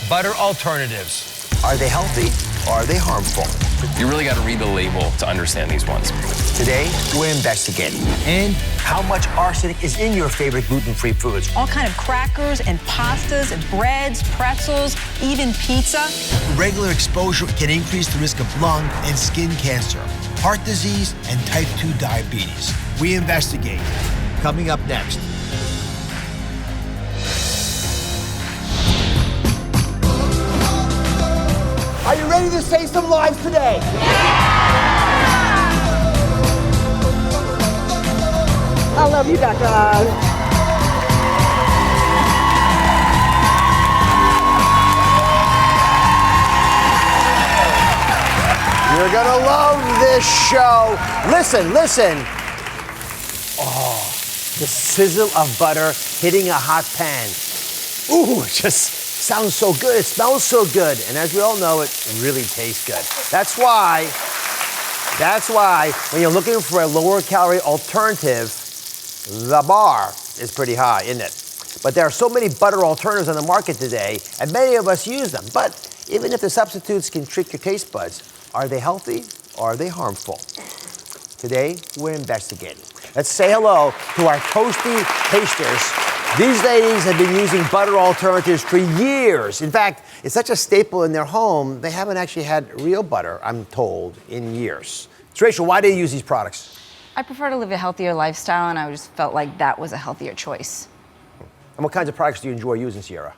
butter alternatives. Are they healthy or are they harmful? You really got to read the label to understand these ones. Today, we're investigating. And how much arsenic is in your favorite gluten-free foods? All kind of crackers and pastas and breads, pretzels, even pizza. Regular exposure can increase the risk of lung and skin cancer, heart disease, and type 2 diabetes. We investigate. Coming up next. Are you ready to save some lives today? I love you, Dr. Oz. You're gonna love this show. Listen. Oh, the sizzle of butter hitting a hot pan. Ooh, it just sounds so good. It smells so good. And as we all know, it really tastes good. That's why when you're looking for a lower calorie alternative, the bar is pretty high, isn't it? But there are so many butter alternatives on the market today, and many of us use them. But even if the substitutes can trick your taste buds, are they healthy or are they harmful? Today, we're investigating. Let's say hello to our toasty tasters. These ladies have been using butter alternatives for years. In fact, it's such a staple in their home, they haven't actually had real butter, I'm told, in years. So Rachel, why do you use these products? I prefer to live a healthier lifestyle, and I just felt like that was a healthier choice. And what kinds of products do you enjoy using, Sierra?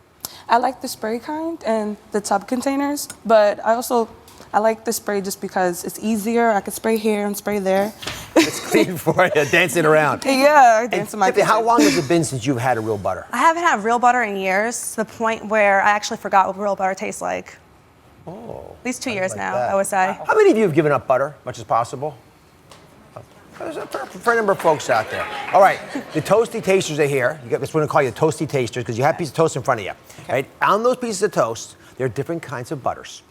I like the spray kind and the tub containers, but I like the spray just because it's easier. I can spray here and spray there. It's clean for you, dancing around. Yeah, I dance in my kitchen. How long has it been since you've had a real butter? I haven't had real butter in years, to the point where I actually forgot what real butter tastes like. Oh. At least 2 years like now, that. I would say. How many of you have given up butter, much as possible? There's a fair number of folks out there. All right, the toasty tasters are here. That's what we're gonna call you toasty tasters, because you have a piece of toast in front of you. Okay. Right? On those pieces of toast, there are different kinds of butters.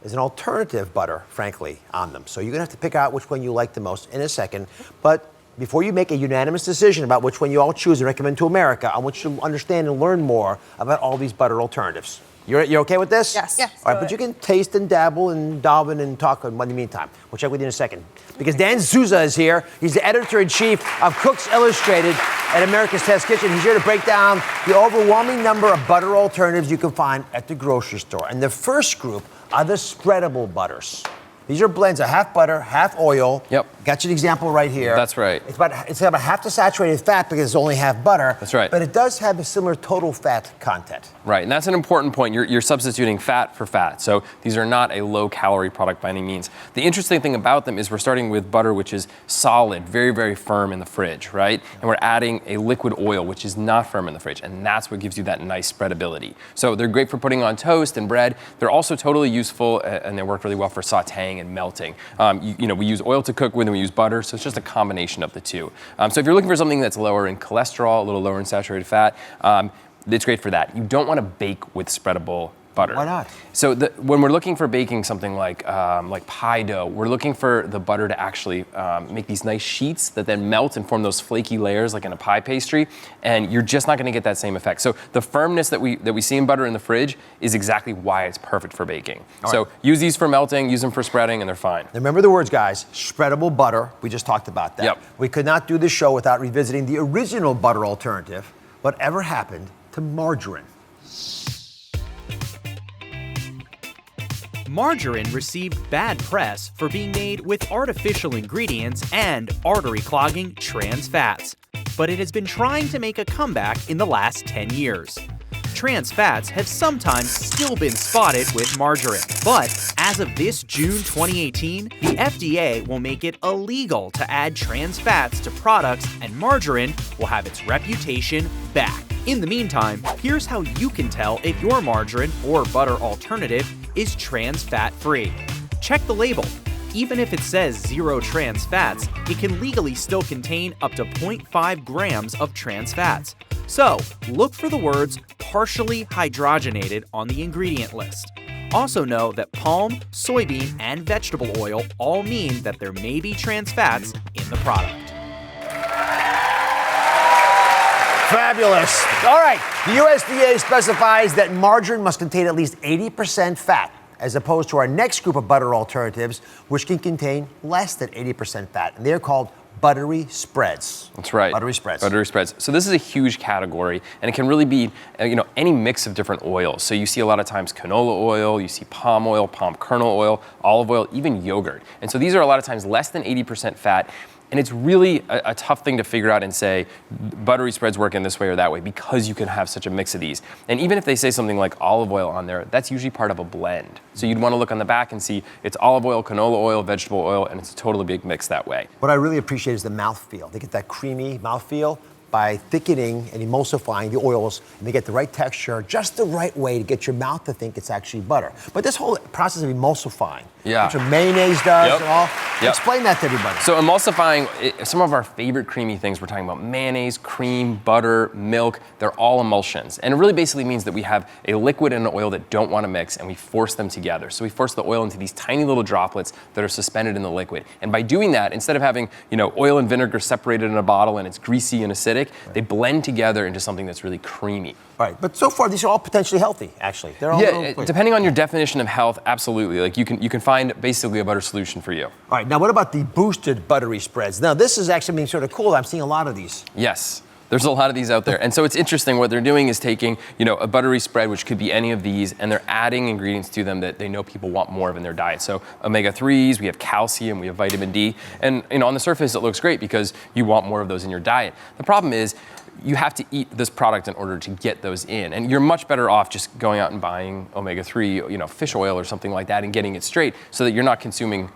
There's an alternative butter, frankly, on them. So you're gonna have to pick out which one you like the most in a second. But before you make a unanimous decision about which one you all choose and recommend to America, I want you to understand and learn more about all these butter alternatives. You're okay with this? Yes. All right, but you can taste and dabble and daven and talk in the meantime. We'll check with you in a second. Because Dan Souza is here. He's the editor-in-chief of Cooks Illustrated at America's Test Kitchen. He's here to break down the overwhelming number of butter alternatives you can find at the grocery store. And the first group are the spreadable butters. These are blends of half butter, half oil. Yep. Got you an example right here. That's right. It's about half the saturated fat because it's only half butter. That's right. But it does have a similar total fat content. Right, and that's an important point. You're substituting fat for fat. So these are not a low-calorie product by any means. The interesting thing about them is we're starting with butter, which is solid, very, very firm in the fridge, right? And we're adding a liquid oil, which is not firm in the fridge, and that's what gives you that nice spreadability. So they're great for putting on toast and bread. They're also totally useful, and they work really well for sautéing and melting. We use oil to cook with, and we use butter, so it's just a combination of the two. So if you're looking for something that's lower in cholesterol, a little lower in saturated fat, it's great for that. You don't want to bake with spreadable butter. Why not? So when we're looking for baking something like pie dough, we're looking for the butter to actually make these nice sheets that then melt and form those flaky layers like in a pie pastry, and you're just not going to get that same effect. So the firmness that we see in butter in the fridge is exactly why it's perfect for baking. So use these for melting, use them for spreading, and they're fine. Now remember the words, guys. Spreadable butter. We just talked about that. Yep. We could not do this show without revisiting the original butter alternative. Whatever happened to margarine? Margarine received bad press for being made with artificial ingredients and artery-clogging trans fats, but it has been trying to make a comeback in the last 10 years. Trans fats have sometimes still been spotted with margarine, but as of this June 2018, the FDA will make it illegal to add trans fats to products, and margarine will have its reputation back. In the meantime, here's how you can tell if your margarine or butter alternative is trans fat free. Check the label. Even if it says 0 trans fats, it can legally still contain up to 0.5 grams of trans fats. So, look for the words partially hydrogenated on the ingredient list. Also know that palm, soybean, and vegetable oil all mean that there may be trans fats in the product. Fabulous. All right. The USDA specifies that margarine must contain at least 80% fat, as opposed to our next group of butter alternatives, which can contain less than 80% fat. And they're called buttery spreads. That's right. Buttery spreads. Buttery spreads. So this is a huge category, and it can really be, any mix of different oils. So you see a lot of times canola oil, you see palm oil, palm kernel oil, olive oil, even yogurt. And so these are a lot of times less than 80% fat. And it's really a tough thing to figure out and say, buttery spreads work in this way or that way, because you can have such a mix of these. And even if they say something like olive oil on there, that's usually part of a blend. So you'd want to look on the back and see it's olive oil, canola oil, vegetable oil, and it's a totally big mix that way. What I really appreciate is the mouthfeel. They get that creamy mouthfeel by thickening and emulsifying the oils, and they get the right texture, just the right way to get your mouth to think it's actually butter. But this whole process of emulsifying, which mayonnaise does and all, explain that to everybody. So emulsifying, some of our favorite creamy things, we're talking about mayonnaise, cream, butter, milk, they're all emulsions. And it really basically means that we have a liquid and an oil that don't want to mix, and we force them together. So we force the oil into these tiny little droplets that are suspended in the liquid. And by doing that, instead of having, oil and vinegar separated in a bottle and it's greasy and acidic, they blend together into something that's really creamy. Right, but so far these are all potentially healthy, actually. They're all depending on your definition of health, absolutely. Like you can find basically a butter solution for you. All right, now what about the boosted buttery spreads? Now this is actually being sort of cool. I'm seeing a lot of these. Yes. There's a lot of these out there. And so it's interesting, what they're doing is taking, a buttery spread, which could be any of these, and they're adding ingredients to them that they know people want more of in their diet. So omega-3s, we have calcium, we have vitamin D. And on the surface, it looks great because you want more of those in your diet. The problem is, you have to eat this product in order to get those in. And you're much better off just going out and buying omega-3, fish oil or something like that and getting it straight so that you're not consuming,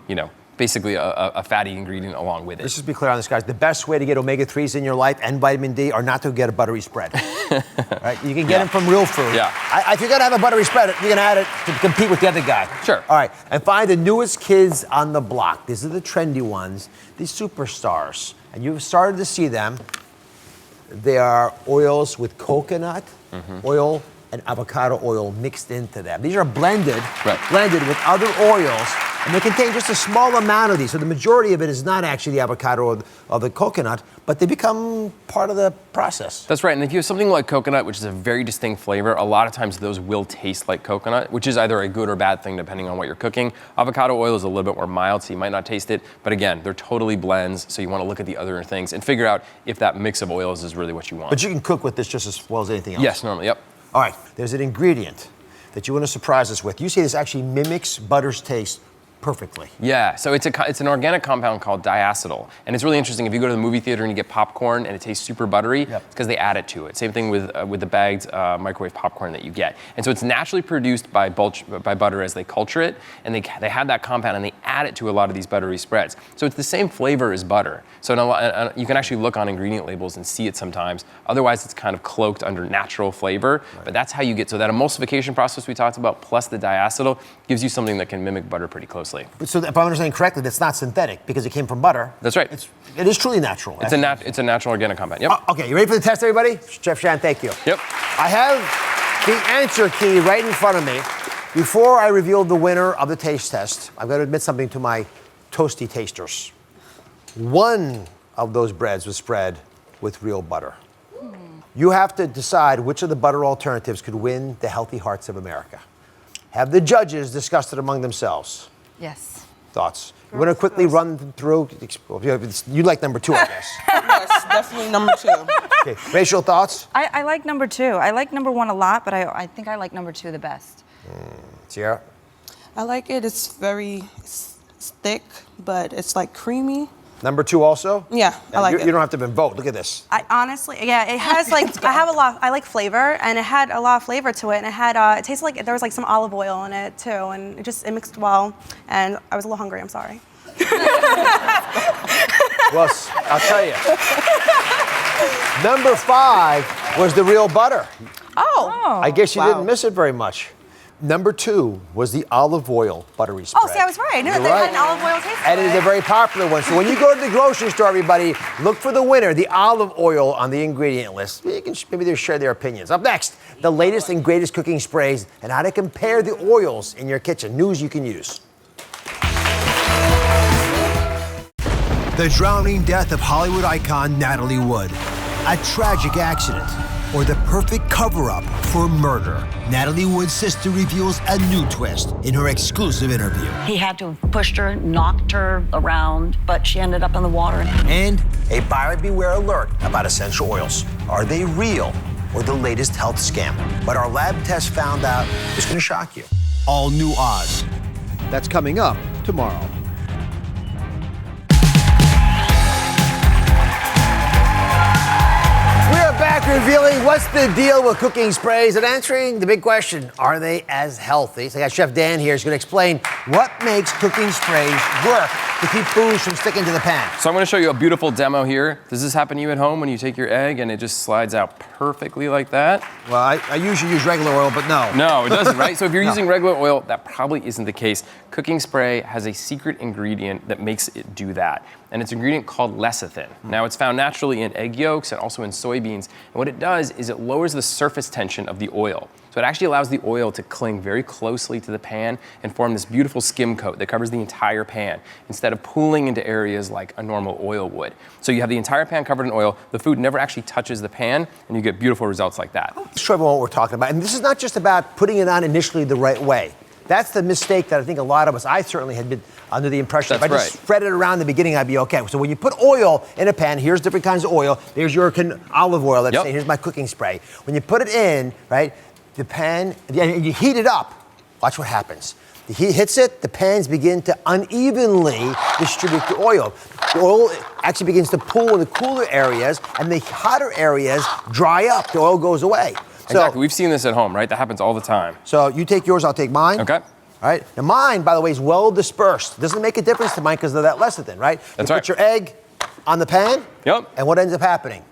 basically a fatty ingredient along with it. Let's just be clear on this, guys. The best way to get omega-3s in your life and vitamin D are not to get a buttery spread. Right? You can get them from real food. Yeah. If you're going to have a buttery spread, you're going to add it to compete with the other guy. Sure. All right. And find the newest kids on the block. These are the trendy ones, these superstars. And you've started to see them. They are oils with coconut oil and avocado oil mixed into them. These are blended with other oils, and they contain just a small amount of these. So the majority of it is not actually the avocado or the coconut, but they become part of the process. That's right. And if you have something like coconut, which is a very distinct flavor, a lot of times those will taste like coconut, which is either a good or bad thing depending on what you're cooking. Avocado oil is a little bit more mild, so you might not taste it. But again, they're totally blends, so you want to look at the other things and figure out if that mix of oils is really what you want. But you can cook with this just as well as anything else. Yes, normally, yep. All right, there's an ingredient that you want to surprise us with. You say this actually mimics butter's taste perfectly. Yeah, so it's an organic compound called diacetyl. And it's really interesting, if you go to the movie theater and you get popcorn and it tastes super buttery, it's because they add it to it. Same thing with the bagged microwave popcorn that you get. And so it's naturally produced by butter as they culture it, and they have that compound and they add it to a lot of these buttery spreads. So it's the same flavor as butter. So you can actually look on ingredient labels and see it sometimes. Otherwise, it's kind of cloaked under natural flavor, but that's how you get, so that emulsification process we talked about plus the diacetyl gives you something that can mimic butter pretty closely. So if I'm understanding correctly, that's not synthetic because it came from butter. That's right. It is truly natural. It's a natural organic compound. Yep. Okay, you ready for the test, everybody? Chef Shan, thank you. Yep. I have the answer key right in front of me. Before I reveal the winner of the taste test, I've got to admit something to my toasty tasters. One of those breads was spread with real butter. You have to decide which of the butter alternatives could win the healthy hearts of America. Have the judges discussed it among themselves. Yes. Thoughts? You want to quickly run through? You like number 2, I guess. Yes, definitely number 2. Okay. Racial thoughts? I like number 2. I like number 1 a lot, but I think I like number 2 the best. Sierra? I like it. It's very thick, but it's like creamy. Number 2 also? Yeah, I like it. You don't have to vote. Look at this. I honestly, it has I like flavor, and it had a lot of flavor to it, and it tasted like there was like some olive oil in it too, and it mixed well, and I was a little hungry, I'm sorry. Well, I'll tell you. Number 5 was the real butter. Oh. I guess you didn't miss it very much. Number 2 was the olive oil buttery spread. Oh, see, I was right. I knew that they had an olive oil taste. And it is a very popular one. So when you go to the grocery store, everybody, look for the winner, the olive oil on the ingredient list. You can maybe they'll share their opinions. Up next, the latest and greatest cooking sprays and how to compare the oils in your kitchen. News you can use. The drowning death of Hollywood icon Natalie Wood. a tragic accident, or the perfect cover-up for murder? Natalie Wood's sister reveals a new twist in her exclusive interview. He had to have pushed her, knocked her around, but she ended up in the water. And a buyer beware alert about essential oils. Are they real or the latest health scam? But our lab test found out it's going to shock you. All new Oz. That's coming up tomorrow. We're back revealing what's the deal with cooking sprays and answering the big question, are they as healthy? So I got Chef Dan here. He's going to explain what makes cooking sprays work to keep foods from sticking to the pan. So I'm going to show you a beautiful demo here. Does this happen to you at home when you take your egg and it just slides out perfectly like that? Well, I usually use regular oil, but no. No, it doesn't, right? So if you're using regular oil, that probably isn't the case. Cooking spray has a secret ingredient that makes it do that. And it's an ingredient called lecithin. Now, it's found naturally in egg yolks and also in soybeans. And what it does is it lowers the surface tension of the oil. So it actually allows the oil to cling very closely to the pan and form this beautiful skim coat that covers the entire pan instead of pooling into areas like a normal oil would. So you have the entire pan covered in oil, the food never actually touches the pan, and you get beautiful results like that. Let's show everyone what we're talking about. And this is not just about putting it on initially the right way. That's the mistake that I think a lot of us, I certainly had been under the impression if I just spread it around in the beginning, I'd be okay. So when you put oil in a pan, here's different kinds of oil. There's your olive oil, let's say, here's my cooking spray. When you put it in, right, the pan, and you heat it up, watch what happens. The heat hits it, the pans begin to unevenly distribute the oil. The oil actually begins to pool in the cooler areas, and the hotter areas dry up. The oil goes away. Exactly, we've seen this at home, right? That happens all the time. So you take yours, I'll take mine. Okay. All right. Now mine, by the way, is well dispersed. Doesn't make a difference to mine because of that lecithin, right? That's you right. Put your egg on the pan. Yep. And what ends up happening?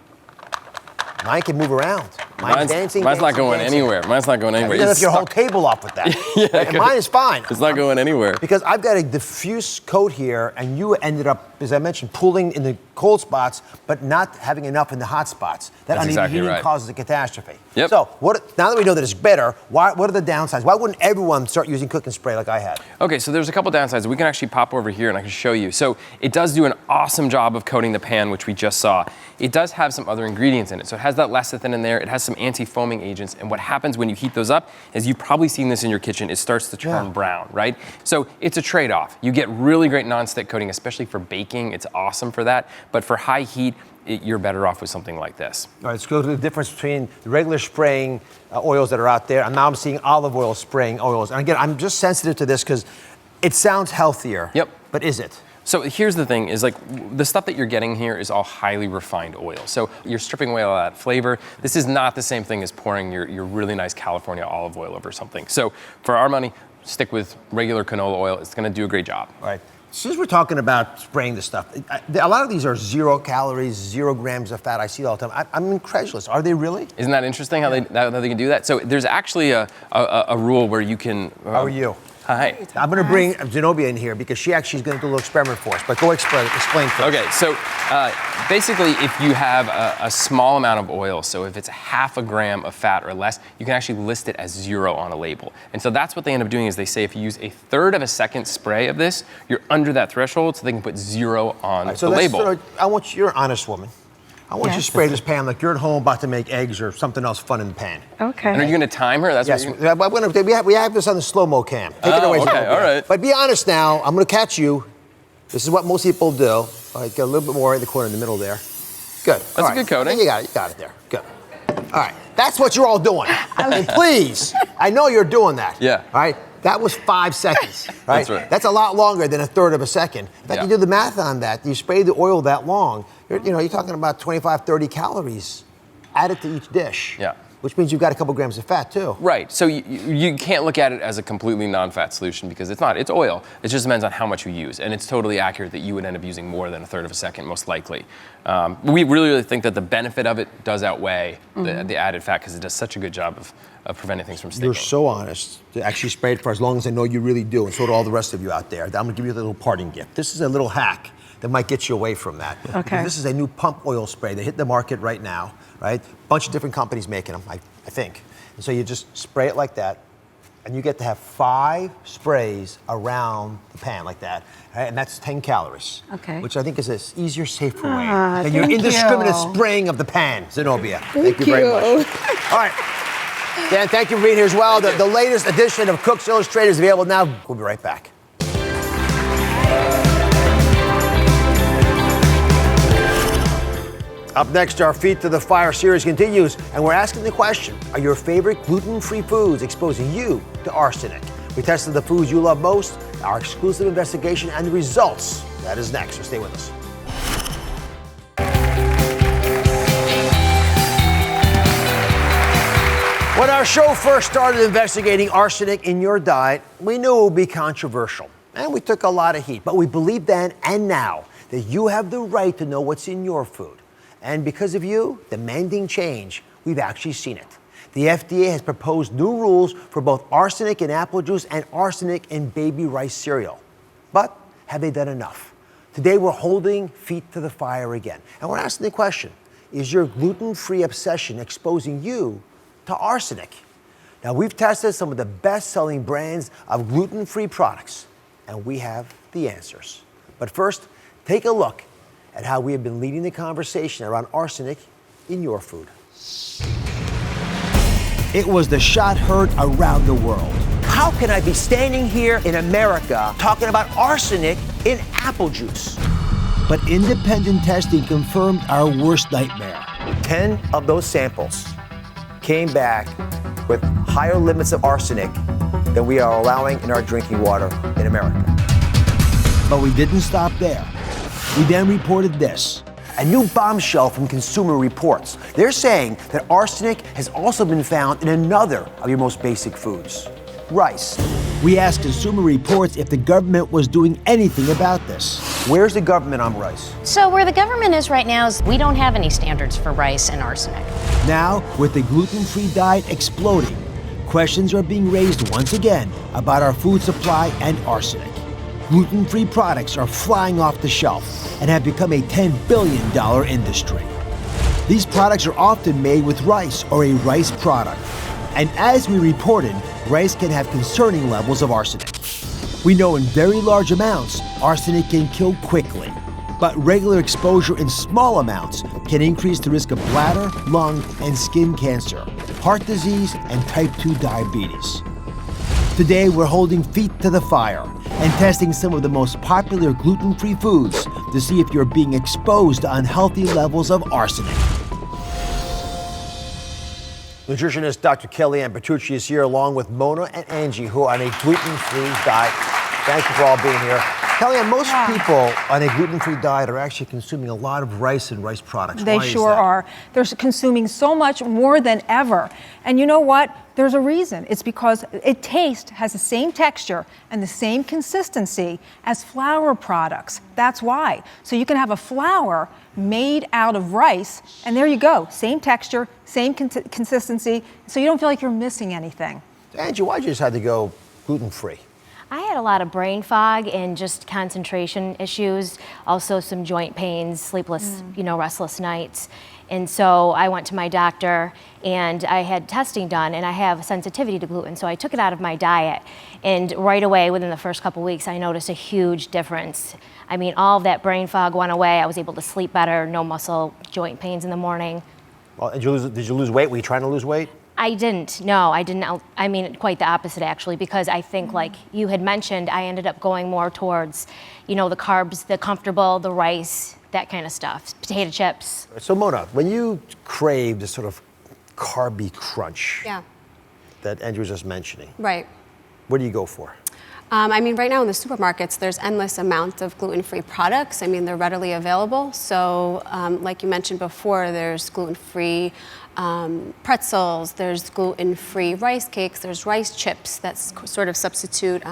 Mine can move around. Mine's dancing. Mine's not going anywhere. Mine's not going anywhere. You lift your whole table up with that. Yeah, right? And mine is fine. It's not going anywhere. Because I've got a diffuse coat here, and you ended up, as I mentioned, pooling in the cold spots, but not having enough in the hot spots. That uneven heating causes a catastrophe. Yep. So now that we know that it's better, what are the downsides? Why wouldn't everyone start using cooking spray like I had? Okay, so there's a couple downsides. We can actually pop over here and I can show you. So it does do an awesome job of coating the pan, which we just saw. It does have some other ingredients in it. So it has that lecithin in there. It has some anti-foaming agents. And what happens when you heat those up is you've probably seen this in your kitchen. It starts to turn brown, right? So it's a trade-off. You get really great non-stick coating, especially for baking. It's awesome for that. But for high heat, you're better off with something like this. All right, let's go to the difference between the regular spraying oils that are out there, and now I'm seeing olive oil spraying oils. And again, I'm just sensitive to this because it sounds healthier. Yep. But is it? So here's the thing, is like the stuff that you're getting here is all highly refined oil. So you're stripping away all that flavor. This is not the same thing as pouring your really nice California olive oil over something. So for our money, stick with regular canola oil. It's gonna do a great job. All right. Since we're talking about spraying this stuff, a lot of these are 0 calories, 0 grams of fat. I see it all the time. I'm incredulous. Are they really? Isn't that interesting how they can do that? So there's actually a rule where you can. How are you? Hi. I'm going to bring Zenobia in here because she actually is going to do a little experiment for us. But go explain first. Okay, so basically if you have a small amount of oil, so if it's 0.5 gram of fat or less, you can actually list it as 0 on a label. And so that's what they end up doing is they say if you use 1/3 of a second spray of this, you're under that threshold, so they can put 0 on the label. I want you're an honest woman. I want you to spray this pan like you're at home about to make eggs or something else fun in the pan. Okay. And are you going to time her? That's yes. We have this on the slow-mo cam. Take it away. Okay, all right. But be honest now. I'm going to catch you. This is what most people do. All right, get a little bit more in the corner in the middle there. Good. That's a good coating. You got it there. Good. All right. That's what you're all doing. And please, I know you're doing that. Yeah. All right. That was 5 seconds, right? That's right. That's a lot longer than 1/3 of a second. In fact, you do the math on that. You spray the oil that long, you're talking about 25, 30 calories added to each dish. Yeah. Which means you've got a couple grams of fat too. Right, so you can't look at it as a completely non-fat solution because it's not, it's oil. It just depends on how much you use. And it's totally accurate that you would end up using more than 1/3 of a second, most likely. We really think that the benefit of it does outweigh the added fat because it does such a good job of preventing things from sticking. You're so honest to actually spray it for as long as I know you really do, and so do all the rest of you out there. I'm gonna give you a little parting gift. This is a little hack that might get you away from that. Okay. This is a new pump oil spray. They hit the market right now, right? A bunch of different companies making them, I think. And so you just spray it like that, And you get to have 5 sprays around the pan like that. Right? And that's 10 calories. Okay. Which I think is an easier, safer way than your indiscriminate spraying of the pan, Zenobia. Thank you very much. All right. Dan, thank you for being here as well. The latest edition of Cooks Illustrated is available now. We'll be right back. Up next, our Feet to the Fire series continues, and we're asking the question, are your favorite gluten-free foods exposing you to arsenic? We tested the foods you love most, our exclusive investigation, and the results. That is next, so stay with us. When our show first started investigating arsenic in your diet, we knew it would be controversial, and we took a lot of heat. But we believe then and now that you have the right to know what's in your food. And because of you demanding change, we've actually seen it. The FDA has proposed new rules for both arsenic in apple juice and arsenic in baby rice cereal. But have they done enough? Today we're holding feet to the fire again. And we're asking the question, is your gluten-free obsession exposing you to arsenic? Now, we've tested some of the best-selling brands of gluten-free products, and we have the answers. But first, take a look at how we have been leading the conversation around arsenic in your food. It was the shot heard around the world. How can I be standing here in America talking about arsenic in apple juice? But independent testing confirmed our worst nightmare. 10 of those samples came back with higher limits of arsenic than we are allowing in our drinking water in America. But we didn't stop there. We then reported this. A new bombshell from Consumer Reports. They're saying that arsenic has also been found in another of your most basic foods, rice. We asked Consumer Reports if the government was doing anything about this. Where's the government on rice? So where the government is right now is we don't have any standards for rice and arsenic. Now, with the gluten-free diet exploding, questions are being raised once again about our food supply and arsenic. Gluten-free products are flying off the shelf and have become a $10 billion industry. These products are often made with rice or a rice product. And as we reported, rice can have concerning levels of arsenic. We know in very large amounts, arsenic can kill quickly. But regular exposure in small amounts can increase the risk of bladder, lung, and skin cancer, heart disease, and type 2 diabetes. Today, we're holding feet to the fire and testing some of the most popular gluten-free foods to see if you're being exposed to unhealthy levels of arsenic. Nutritionist Dr. Kellyanne Bertucci is here along with Mona and Angie, who are on a gluten-free diet. Thank you for all being here. Kellyanne, most people on a gluten-free diet are actually consuming a lot of rice and rice products. They sure are. They're consuming so much more than ever. And you know what? There's a reason. It's because taste has the same texture and the same consistency as flour products. That's why. So you can have a flour made out of rice, and there you go. Same texture, same consistency, so you don't feel like you're missing anything. Angie, why'd you decide to go gluten-free? I had a lot of brain fog and just concentration issues, also some joint pains, sleepless, restless nights. And so I went to my doctor and I had testing done, and I have sensitivity to gluten, so I took it out of my diet. And right away, within the first couple weeks, I noticed a huge difference. I mean, all of that brain fog went away. I was able to sleep better, no muscle joint pains in the morning. Well, did you lose weight? Were you trying to lose weight? I didn't. No, I didn't. I mean, quite the opposite, actually, because I think, like you had mentioned, I ended up going more towards, the carbs, the comfortable, the rice, that kind of stuff, potato chips. So, Mona, when you crave this sort of carby crunch that Andrew was just mentioning, right? What do you go for? I mean, right now in the supermarkets, there's endless amounts of gluten-free products. I mean, they're readily available. So, like you mentioned before, there's gluten-free pretzels, there's gluten-free rice cakes, there's rice chips that sort of substitute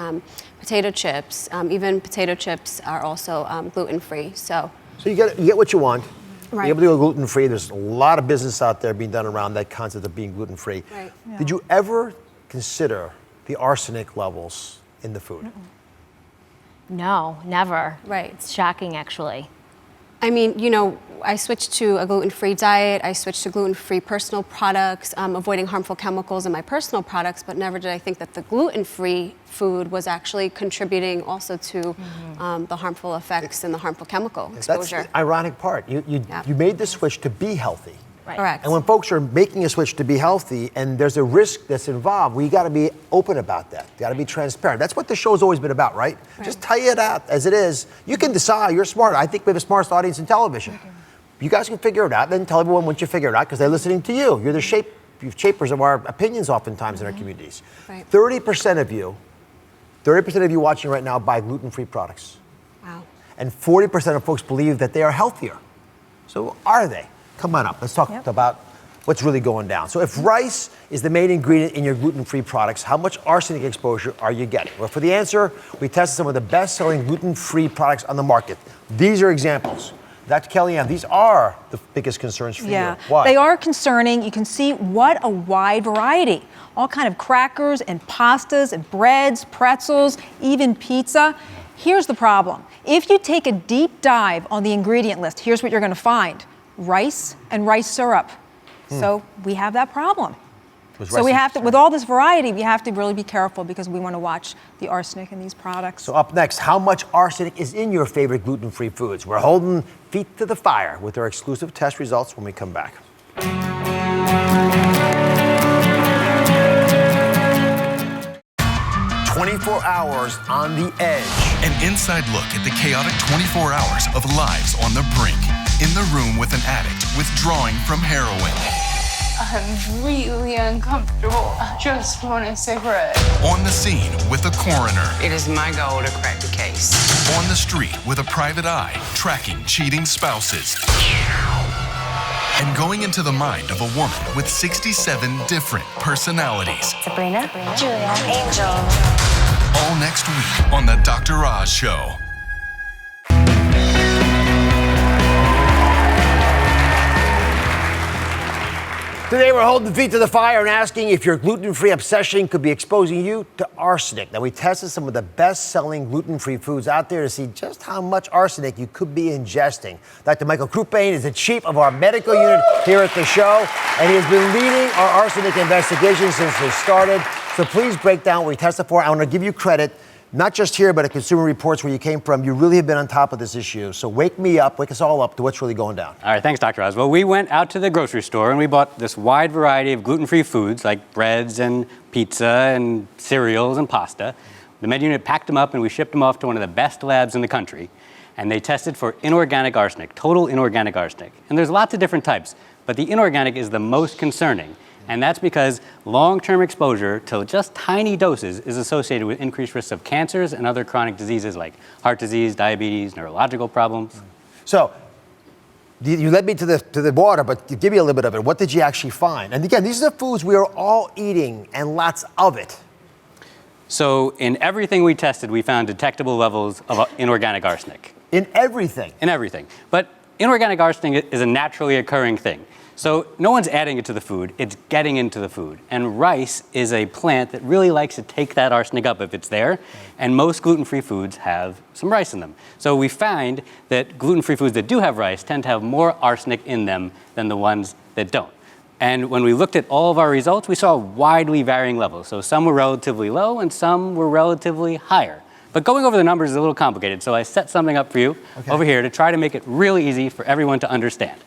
potato chips. Even potato chips are also gluten-free. So you get what you want. Right. You're able to go gluten-free. There's a lot of business out there being done around that concept of being gluten-free. Right. Yeah. Did you ever consider the arsenic levels in the food? No, never. Right. It's shocking, actually. I mean, I switched to a gluten-free diet. I switched to gluten-free personal products, avoiding harmful chemicals in my personal products, but never did I think that the gluten-free food was actually contributing also to the harmful effects and the harmful chemical exposure. That's the ironic part. You made the switch to be healthy. Right. Correct. And when folks are making a switch to be healthy and there's a risk that's involved, we got to be open about that. Got to be transparent. That's what the show's always been about, right? Just tell you it out as it is. You can decide. You're smart. I think we have the smartest audience in television. You guys can figure it out. Then tell everyone once you figure it out because they're listening to you. You're the shapers of our opinions oftentimes in our communities. Right. 30% of you watching right now buy gluten-free products. Wow. And 40% of folks believe that they are healthier. So are they? Come on up. Let's talk about what's really going down. So if rice is the main ingredient in your gluten-free products, how much arsenic exposure are you getting? Well, for the answer, we tested some of the best-selling gluten-free products on the market. These are examples. Dr. Kellyanne, these are the biggest concerns for you. Why? They are concerning. You can see what a wide variety. All kind of crackers and pastas and breads, pretzels, even pizza. Here's the problem. If you take a deep dive on the ingredient list, here's what you're going to find. Rice and rice syrup. So we have that problem. So we have to, with all this variety, we have to really be careful because we want to watch the arsenic in these products. So up next, how much arsenic is in your favorite gluten-free foods? We're holding feet to the fire with our exclusive test results when we come back. 24 hours on the edge. An inside look at the chaotic 24 hours of lives on the brink. In the room with an addict withdrawing from heroin. I'm really uncomfortable. I just want a cigarette. On the scene with a coroner. It is my goal to crack the case. On the street with a private eye, tracking cheating spouses. And going into the mind of a woman with 67 different personalities. Sabrina, Julia, Angel. All next week on The Dr. Oz Show. Today we're holding feet to the fire and asking if your gluten-free obsession could be exposing you to arsenic. Now we tested some of the best-selling gluten-free foods out there to see just how much arsenic you could be ingesting. Dr. Michael Crupain is the chief of our medical unit here at the show, and he has been leading our arsenic investigation since we started. So please break down what we tested for. I want to give you credit, not just here, but at Consumer Reports where you came from. You really have been on top of this issue. So wake us all up to what's really going down. All right, thanks, Dr. Oz. Well, we went out to the grocery store and we bought this wide variety of gluten-free foods like breads and pizza and cereals and pasta. The med unit packed them up and we shipped them off to one of the best labs in the country. And they tested for inorganic arsenic, total inorganic arsenic. And there's lots of different types, but the inorganic is the most concerning. And that's because long-term exposure to just tiny doses is associated with increased risks of cancers and other chronic diseases like heart disease, diabetes, neurological problems. So you led me to the water, but give me a little bit of it. What did you actually find? And again, these are the foods we are all eating and lots of it. So in everything we tested, we found detectable levels of inorganic arsenic. In everything? In everything. But inorganic arsenic is a naturally occurring thing. So no one's adding it to the food, it's getting into the food. And rice is a plant that really likes to take that arsenic up if it's there, and most gluten-free foods have some rice in them. So we find that gluten-free foods that do have rice tend to have more arsenic in them than the ones that don't. And when we looked at all of our results, we saw widely varying levels. So some were relatively low and some were relatively higher. But going over the numbers is a little complicated, so I set something up for you over here to try to make it really easy for everyone to understand.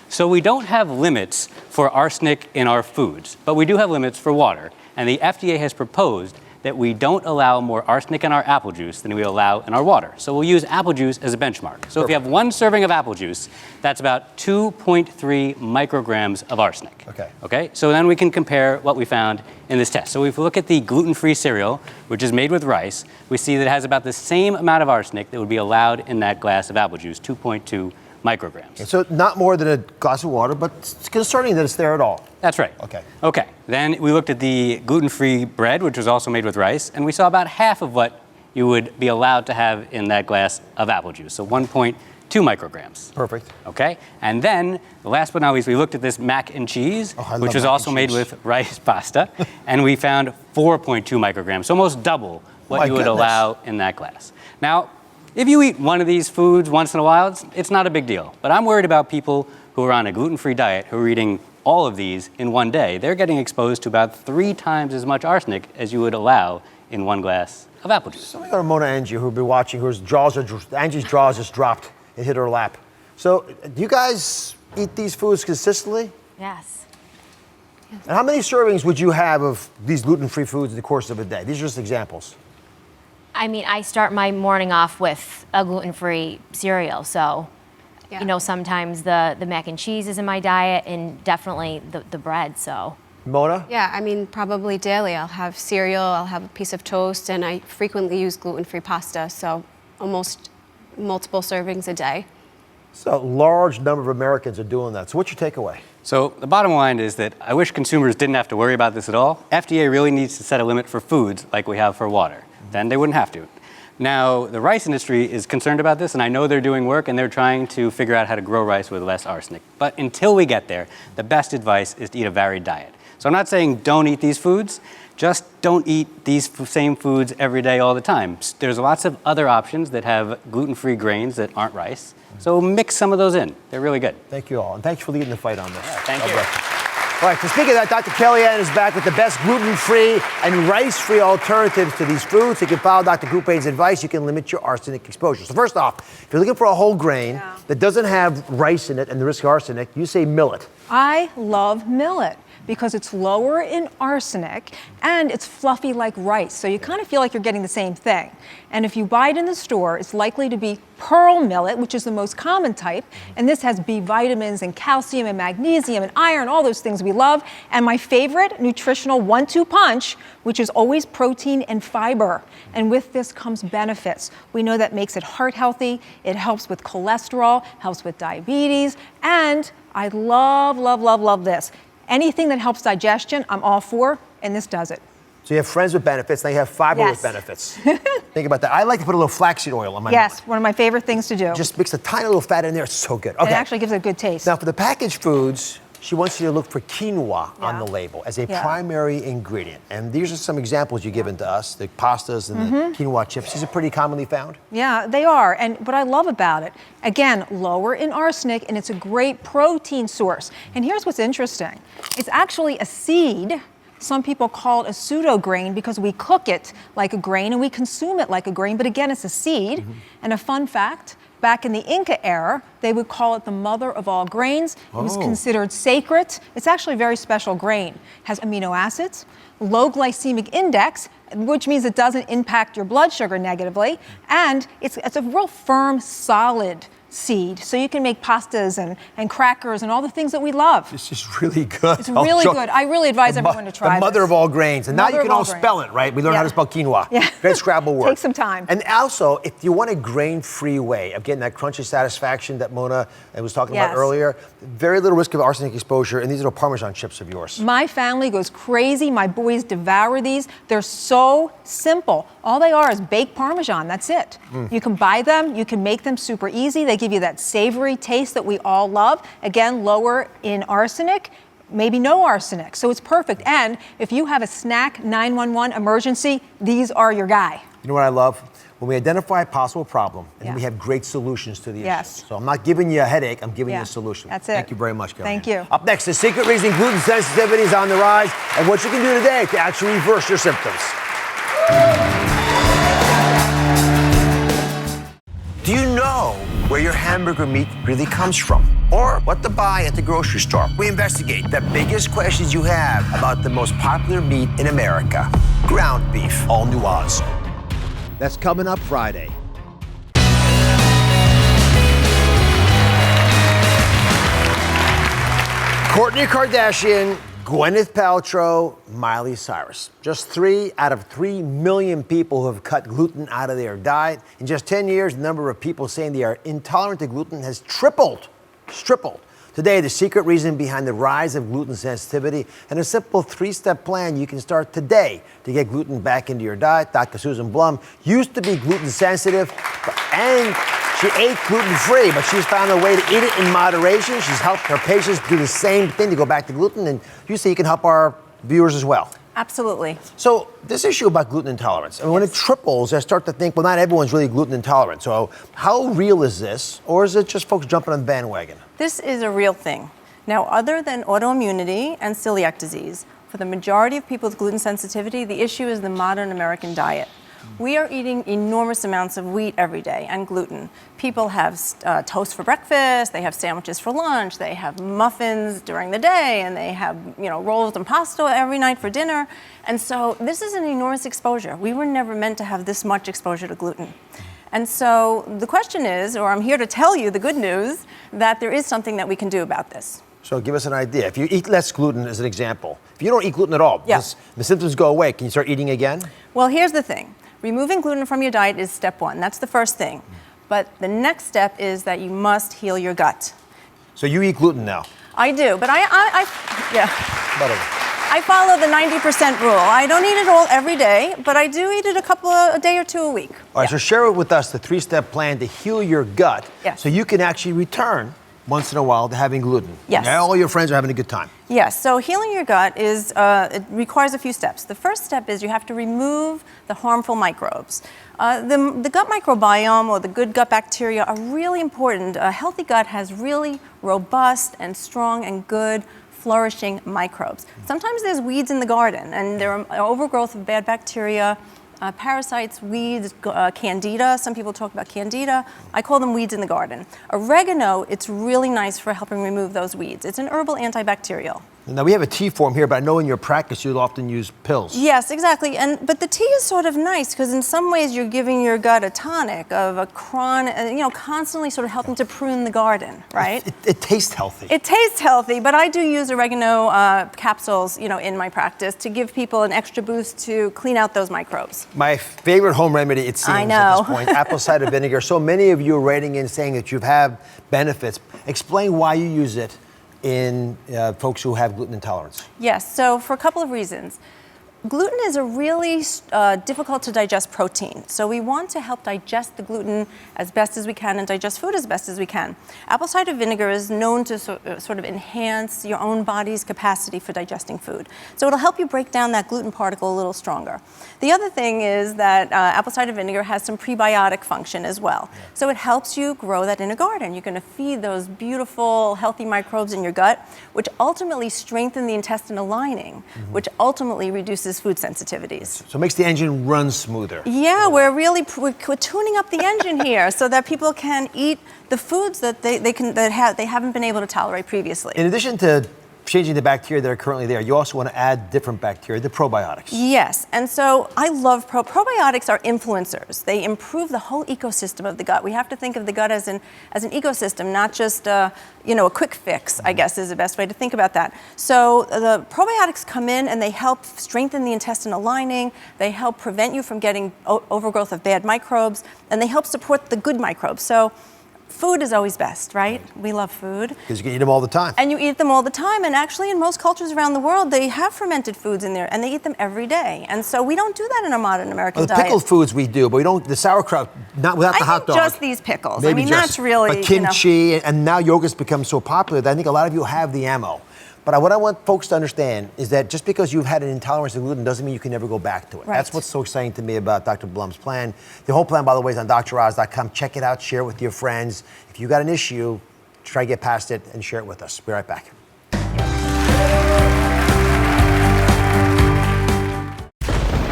So we don't have limits for arsenic in our foods, but we do have limits for water. And the FDA has proposed that we don't allow more arsenic in our apple juice than we allow in our water. So we'll use apple juice as a benchmark. So if you have one serving of apple juice, that's about 2.3 micrograms of arsenic. Okay? So then we can compare what we found in this test. So if we look at the gluten-free cereal, which is made with rice, we see that it has about the same amount of arsenic that would be allowed in that glass of apple juice, 2.2 micrograms. Okay, so not more than a glass of water, but it's concerning that it's there at all. That's right. Okay. Then we looked at the gluten-free bread, which was also made with rice, and we saw about half of what you would be allowed to have in that glass of apple juice, so 1.2 micrograms. Perfect. Okay. And then, last but not least, we looked at this mac and cheese, which was also made with rice pasta, and we found 4.2 micrograms, so almost double what you would allow in that glass. Now, If you eat one of these foods once in a while, it's not a big deal. But I'm worried about people who are on a gluten-free diet who are eating all of these in one day. They're getting exposed to about 3 times as much arsenic as you would allow in 1 glass of apple juice. Somebody got Mona Angie who'll be watching, Angie's jaws just dropped and hit her lap. So, do you guys eat these foods consistently? Yes. And how many servings would you have of these gluten-free foods in the course of a day? These are just examples. I mean, I start my morning off with a gluten-free cereal, so you know, sometimes the mac and cheese is in my diet, and definitely the bread, so. Mona? Yeah, I mean, probably daily. I'll have cereal, I'll have a piece of toast, and I frequently use gluten-free pasta, so almost multiple servings a day. So a large number of Americans are doing that. So what's your takeaway? So the bottom line is that I wish consumers didn't have to worry about this at all. FDA really needs to set a limit for foods like we have for water. Then they wouldn't have to. Now, the rice industry is concerned about this, and I know they're doing work, and they're trying to figure out how to grow rice with less arsenic. But until we get there, the best advice is to eat a varied diet. So I'm not saying don't eat these foods, just don't eat these same foods every day all the time. There's lots of other options that have gluten-free grains that aren't rice. So mix some of those in. They're really good. Thank you all, and thanks for leading the fight on this. Thank you. All right, so speaking of that, Dr. Kellyann is back with the best gluten-free and rice-free alternatives to these foods. You can follow Dr. Goupain's advice. You can limit your arsenic exposure. So first off, if you're looking for a whole grain that doesn't have rice in it and the risk of arsenic, you say millet. I love millet because it's lower in arsenic and it's fluffy like rice. So you kind of feel like you're getting the same thing. And if you buy it in the store, it's likely to be pearl millet, which is the most common type. And this has B vitamins and calcium and magnesium and iron, all those things we love. And my favorite nutritional 1-2 punch, which is always protein and fiber. And with this comes benefits. We know that makes it heart healthy. It helps with cholesterol, helps with diabetes. And I love, love, love, love this. Anything that helps digestion, I'm all for, and this does it. So you have friends with benefits, now you have fiber with benefits. Think about that. I like to put a little flaxseed oil on my milk. One of my favorite things to do. Just mix a tiny little fat in there, it's so good. Okay. It actually gives it a good taste. Now for the packaged foods, she wants you to look for quinoa on the label as a primary ingredient. And these are some examples you've given to us, the pastas and the quinoa chips. These are pretty commonly found. Yeah, they are. And what I love about it, again, lower in arsenic, and it's a great protein source. And here's what's interesting. It's actually a seed. Some people call it a pseudo grain because we cook it like a grain and we consume it like a grain, but again, it's a seed. And a fun fact, back in the Inca era, they would call it the mother of all grains. It was considered sacred. It's actually a very special grain. It has amino acids, low glycemic index, which means it doesn't impact your blood sugar negatively, and it's a real firm, solid seed. So you can make pastas and crackers and all the things that we love. This is really good. It's really good. I really advise everyone to try the mother of all grains. And now you can all spell it, right? We learned how to spell quinoa. Yeah. Great Scrabble word. Take some time. And also, if you want a grain-free way of getting that crunchy satisfaction that Mona was talking about earlier, very little risk of arsenic exposure, and these little Parmesan chips of yours. My family goes crazy. My boys devour these. They're so simple. All they are is baked Parmesan. That's it. You can buy them. You can make them super easy. They give you that savory taste that we all love. Again, lower in arsenic, maybe no arsenic. So it's perfect. And if you have a snack 911 emergency, these are your guy. You know what I love? When we identify a possible problem, and then we have great solutions to the issue. So I'm not giving you a headache, I'm giving you a solution. That's it. Thank you very much, Kellyann. Thank you. Up next, the secret reason gluten sensitivity is on the rise and what you can do today to actually reverse your symptoms. Do you know where your hamburger meat really comes from? Or what to buy at the grocery store? We investigate the biggest questions you have about the most popular meat in America. Ground beef, all new Oz. That's coming up Friday. Kourtney Kardashian, Gwyneth Paltrow, Miley Cyrus. Just 3 out of 3 million people who have cut gluten out of their diet. In just 10 years, the number of people saying they are intolerant to gluten has tripled. Today, the secret reason behind the rise of gluten sensitivity and a simple 3-step plan you can start today to get gluten back into your diet. Dr. Susan Blum used to be gluten sensitive and she ate gluten-free, but she's found a way to eat it in moderation. She's helped her patients do the same thing to go back to gluten, and you say you can help our viewers as well. Absolutely. So this issue about gluten intolerance, when it triples, I start to think, well, not everyone's really gluten intolerant. So how real is this? Or is it just folks jumping on the bandwagon? This is a real thing. Now, other than autoimmunity and celiac disease, for the majority of people with gluten sensitivity, the issue is the modern American diet. We are eating enormous amounts of wheat every day and gluten. People have toast for breakfast, they have sandwiches for lunch, they have muffins during the day, and they have rolls and pasta every night for dinner. And so this is an enormous exposure. We were never meant to have this much exposure to gluten. And so the question is, or I'm here to tell you the good news, that there is something that we can do about this. So give us an idea. If you eat less gluten, as an example, if you don't eat gluten at all, the symptoms go away, can you start eating again? Well, here's the thing. Removing gluten from your diet is step one. That's the first thing. But the next step is that you must heal your gut. So you eat gluten now? I do, but yeah. Buttery. I follow the 90% rule. I don't eat it all every day, but I do eat it a day or two a week. All right, so share with us the 3-step plan to heal your gut so you can actually return once in a while to having gluten. Yes. Now all your friends are having a good time. Yes, so healing your gut it requires a few steps. The first step is you have to remove the harmful microbes. The gut microbiome or the good gut bacteria are really important. A healthy gut has really robust and strong and good flourishing microbes. Sometimes there's weeds in the garden and there are overgrowth of bad bacteria, parasites, weeds, candida. Some people talk about candida. I call them weeds in the garden. Oregano, it's really nice for helping remove those weeds. It's an herbal antibacterial. Now we have a tea form here, but I know in your practice you'll often use pills. Yes, exactly. But the tea is sort of nice because in some ways you're giving your gut a tonic of a chronic, constantly sort of helping to prune the garden, right? It tastes healthy. It tastes healthy, but I do use oregano capsules, in my practice to give people an extra boost to clean out those microbes. My favorite home remedy, it seems, I know. at this point, apple cider vinegar. So many of you are writing in saying that you have benefits. Explain why you use it in folks who have gluten intolerance. Yes, so for a couple of reasons. Gluten is a really difficult to digest protein, so we want to help digest the gluten as best as we can and digest food as best as we can. Apple cider vinegar is known to sort of enhance your own body's capacity for digesting food. So it'll help you break down that gluten particle a little stronger. The other thing is that apple cider vinegar has some prebiotic function as well. So it helps you grow that in a garden. You're going to feed those beautiful, healthy microbes in your gut, which ultimately strengthen the intestinal lining, which ultimately reduces food sensitivities. So it makes the engine run smoother. Yeah, we're tuning up the engine here so that people can eat the foods that they haven't been able to tolerate previously. In addition to changing the bacteria that are currently there, you also want to add different bacteria, the probiotics. Yes, and so I love probiotics are influencers. They improve the whole ecosystem of the gut. We have to think of the gut as an ecosystem, not just a quick fix, I guess is the best way to think about that. So the probiotics come in and they help strengthen the intestinal lining, they help prevent you from getting overgrowth of bad microbes, and they help support the good microbes. So food is always best, right? We love food. Because you can eat them all the time. And you eat them all the time. And actually, in most cultures around the world, they have fermented foods in there, and they eat them every day. And so we don't do that in a modern American The diet. pickled foods we do, but we don't, the sauerkraut, not without the hot dog. Just these pickles. Maybe that's really, But kimchi, and now yogurt's become so popular that I think a lot of you have the ammo. But what I want folks to understand is that just because you've had an intolerance to gluten doesn't mean you can never go back to it. Right. That's what's so exciting to me about Dr. Blum's plan. The whole plan, by the way, is on DrOz.com. Check it out, share it with your friends. If you got an issue, try to get past it and share it with us. Be right back.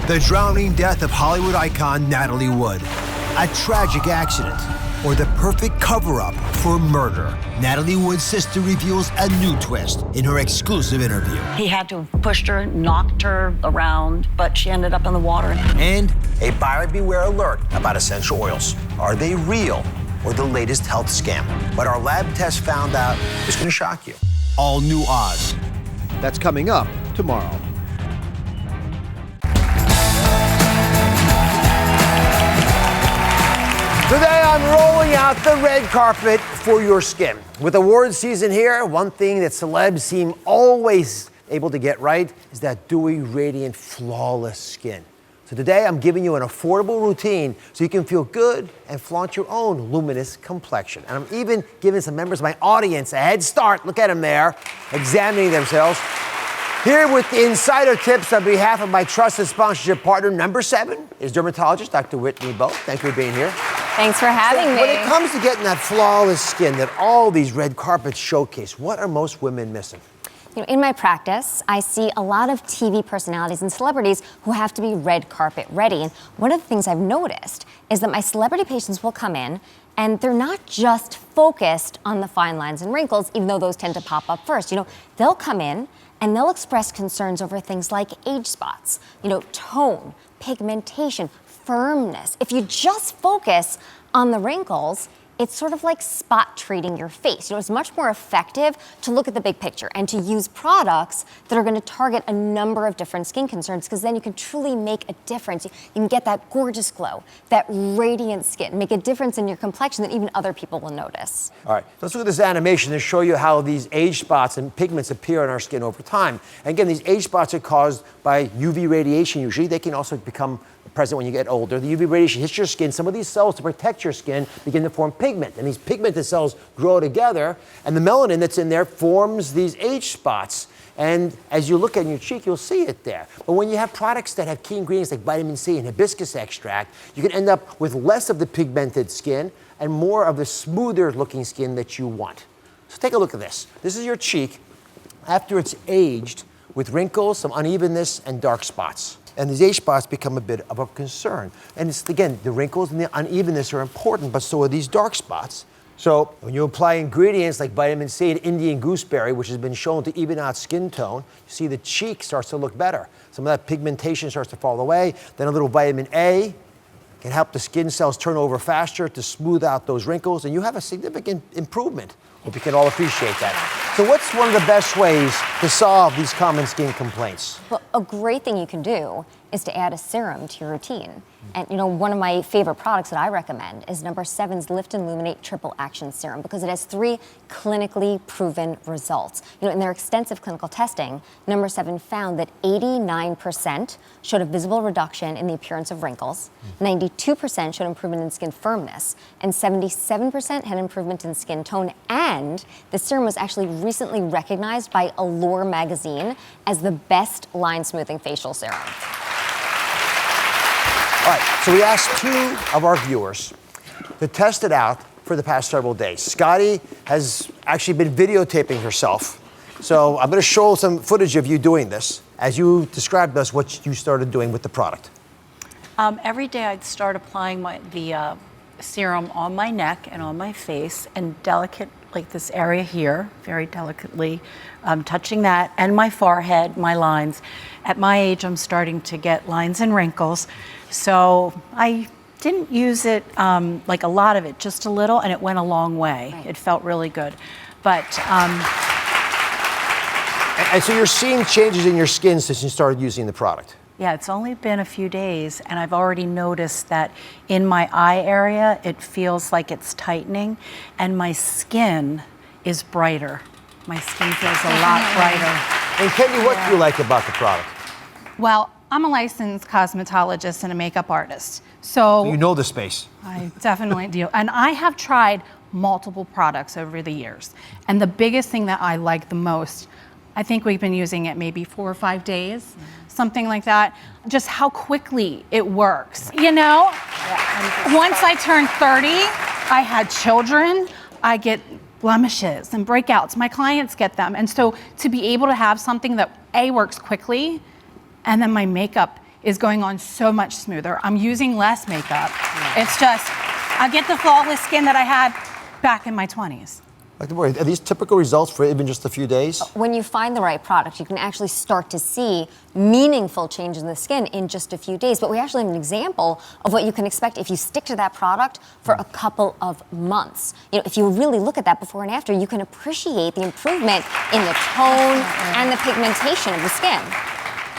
The drowning death of Hollywood icon Natalie Wood. A tragic accident or the perfect cover-up for murder. Natalie Wood's sister reveals a new twist in her exclusive interview. He had to have pushed her, knocked her around, but she ended up in the water. And a buyer beware alert about essential oils. Are they real or the latest health scam? But our lab test found out it's going to shock you. All new Oz. That's coming up tomorrow. Today I'm rolling out the red carpet for your skin. With awards season here, one thing that celebs seem always able to get right is that dewy, radiant, flawless skin. So today I'm giving you an affordable routine so you can feel good and flaunt your own luminous complexion. And I'm even giving some members of my audience a head start. Look at them there, examining themselves. Here with the insider tips on behalf of my trusted sponsorship partner, number 7, is dermatologist Dr. Whitney Bowe. Thank you for being here. Thanks for having me. When it comes to getting that flawless skin that all these red carpets showcase, what are most women missing? You know, in my practice, I see a lot of TV personalities and celebrities who have to be red carpet ready. And one of the things I've noticed is that my celebrity patients will come in and they're not just focused on the fine lines and wrinkles, even though those tend to pop up first. You know, they'll come in and they'll express concerns over things like age spots, you know, tone, pigmentation, firmness. If you just focus on the wrinkles, it's sort of like spot treating your face. You know, it's much more effective to look at the big picture and to use products that are gonna target a number of different skin concerns, because then you can truly make a difference. You can get that gorgeous glow, that radiant skin, make a difference in your complexion that even other people will notice. All right, let's look at this animation to show you how these age spots and pigments appear on our skin over time. And again, these age spots are caused by UV radiation usually. They can also become present when you get older. The UV radiation hits your skin. Some of these cells, to protect your skin, begin to form pigment. And these pigmented cells grow together, and the melanin that's in there forms these age spots. And as you look at your cheek, you'll see it there. But when you have products that have key ingredients like vitamin C and hibiscus extract, you can end up with less of the pigmented skin and more of the smoother looking skin that you want. So take a look at this. This is your cheek after it's aged with wrinkles, some unevenness, and dark spots. And these age spots become a bit of a concern. And it's, again, the wrinkles and the unevenness are important, but so are these dark spots. So when you apply ingredients like vitamin C and Indian gooseberry, which has been shown to even out skin tone, you see the cheek starts to look better. Some of that pigmentation starts to fall away. Then a little vitamin A can help the skin cells turn over faster to smooth out those wrinkles, and you have a significant improvement. Hope you can all appreciate that. So what's one of the best ways to solve these common skin complaints? Well, a great thing you can do is to add a serum to your routine. And you know, one of my favorite products that I recommend is number 7's Lift and Illuminate Triple Action Serum, because it has 3 clinically proven results. You know, in their extensive clinical testing, number 7 found that 89% showed a visible reduction in the appearance of wrinkles, 92% showed improvement in skin firmness, and 77% had improvement in skin tone. And the serum was actually recently recognized by Allure magazine as the best line smoothing facial serum. All right, so we asked 2 of our viewers to test it out for the past several days. Scotty has actually been videotaping herself. So I'm gonna show some footage of you doing this as you described to us what you started doing with the product. Every day I'd start applying the serum on my neck and on my face, and delicate, like this area here, very delicately touching that, and my forehead, my lines. At my age, I'm starting to get lines and wrinkles. So I didn't use it, like a lot of it, just a little, and it went a long way. Right. It felt really good. But, and so you're seeing changes in your skin since you started using the product? Yeah, it's only been a few days, and I've already noticed that in my eye area, it feels like it's tightening, and my skin is brighter. My skin feels a lot brighter. And Kendi, what do you like about the product? Well, I'm a licensed cosmetologist and a makeup artist. So you know the space. I definitely do. And I have tried multiple products over the years. And the biggest thing that I like the most, I think we've been using it maybe 4 or 5 days, something like that. Just how quickly it works, you know? Yeah, once I turned 30, I had children, I get blemishes and breakouts. My clients get them. And so to be able to have something that A, works quickly, and then my makeup is going on so much smoother. I'm using less makeup. It's just, I get the flawless skin that I had back in my 20s. Dr. Bowe, are these typical results for even just a few days? When you find the right product, you can actually start to see meaningful change in the skin in just a few days. But we actually have an example of what you can expect if you stick to that product for a couple of months. You know, if you really look at that before and after, you can appreciate the improvement in the tone and the pigmentation of the skin.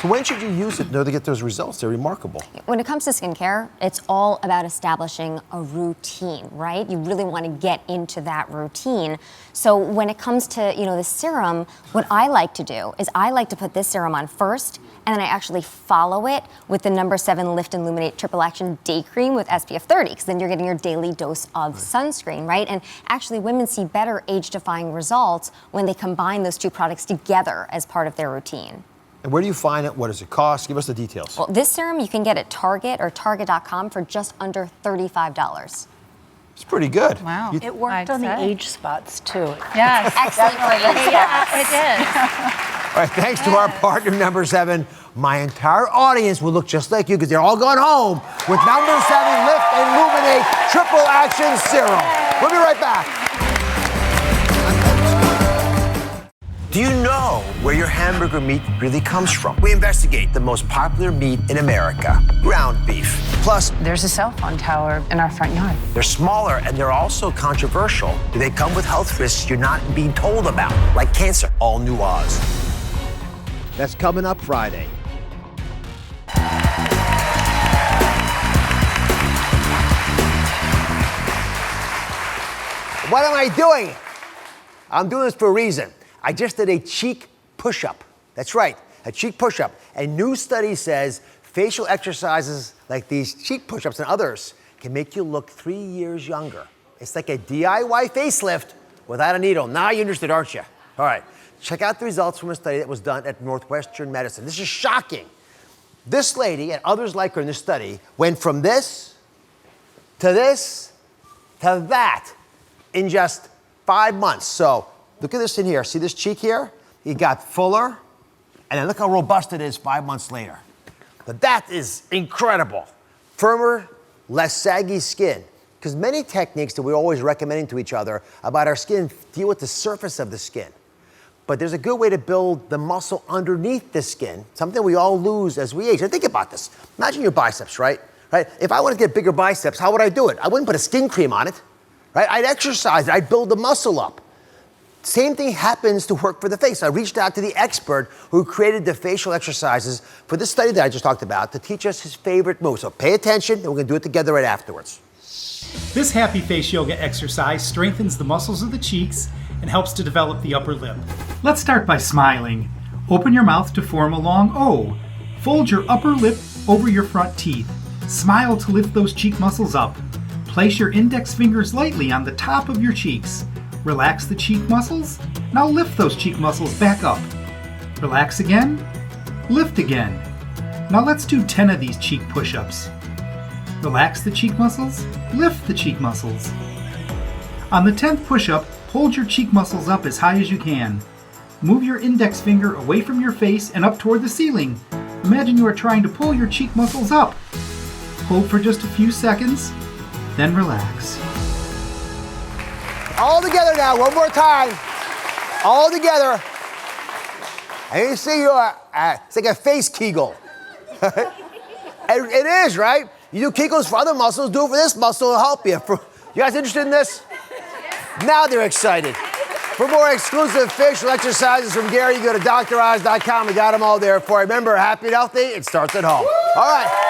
So when should you use it in order to get those results? They're remarkable. When it comes to skincare, it's all about establishing a routine, right? You really want to get into that routine. So when it comes to, you know, the serum, what I like to do is I like to put this serum on first, and then I actually follow it with the number 7 Lift and Illuminate Triple Action Day Cream with SPF 30, because then you're getting your daily dose of sunscreen, right? And actually women see better age-defying results when they combine those 2 products together as part of their routine. And where do you find it? What does it cost? Give us the details. Well, this serum you can get at Target or Target.com for just under $35. It's pretty good. Wow. It worked on the age spots too. Yes. Excellent for age Yeah, spots. it is. All right, thanks to our partner, number 7. My entire audience will look just like you because they're all going home with number 7 Lift and Illuminate Triple Action Serum. We'll be right back. Do you know where your hamburger meat really comes from? We investigate the most popular meat in America, ground beef. Plus, There's a cell phone tower in our front yard. they're smaller and they're also controversial. Do they come with health risks you're not being told about, like cancer? All new Oz. That's coming up Friday. What am I doing? I'm doing this for a reason. I just did a cheek push-up. That's right, a cheek push-up. A new study says facial exercises like these cheek push-ups and others can make you look 3 years younger. It's like a DIY facelift without a needle. Now you're interested, aren't you? All right, check out the results from a study that was done at Northwestern Medicine. This is shocking. This lady and others like her in this study went from this to that in just 5 months. So look at this in here. See this cheek here? It got fuller, and then look how robust it is 5 months later. But that is incredible. Firmer, less saggy skin. Because many techniques that we're always recommending to each other about our skin deal with the surface of the skin. But there's a good way to build the muscle underneath the skin, something we all lose as we age. And think about this. Imagine your biceps, right? If I want to get bigger biceps, how would I do it? I wouldn't put a skin cream on it, right? I'd exercise it. I'd build the muscle up. Same thing happens to work for the face. I reached out to the expert who created the facial exercises for this study that I just talked about to teach us his favorite move. So pay attention, and we're going to do it together right afterwards. This happy face yoga exercise strengthens the muscles of the cheeks and helps to develop the upper lip. Let's start by smiling. Open your mouth to form a long O. Fold your upper lip over your front teeth. Smile to lift those cheek muscles up. Place your index fingers lightly on the top of your cheeks. Relax the cheek muscles. Now lift those cheek muscles back up. Relax again. Lift again. Now let's do 10 of these cheek push-ups. Relax the cheek muscles. Lift the cheek muscles. On the 10th push-up, hold your cheek muscles up as high as you can. Move your index finger away from your face and up toward the ceiling. Imagine you are trying to pull your cheek muscles up. Hold for just a few seconds, then relax. All together now, one more time. All together. And you see it's like a face Kegel. It is, right? You do Kegels for other muscles, do it for this muscle, it'll help you. You guys interested in this? Now they're excited. For more exclusive facial exercises from Gary, you go to DrOz.com. We got them all there for you. Remember, happy and healthy, it starts at home. All right.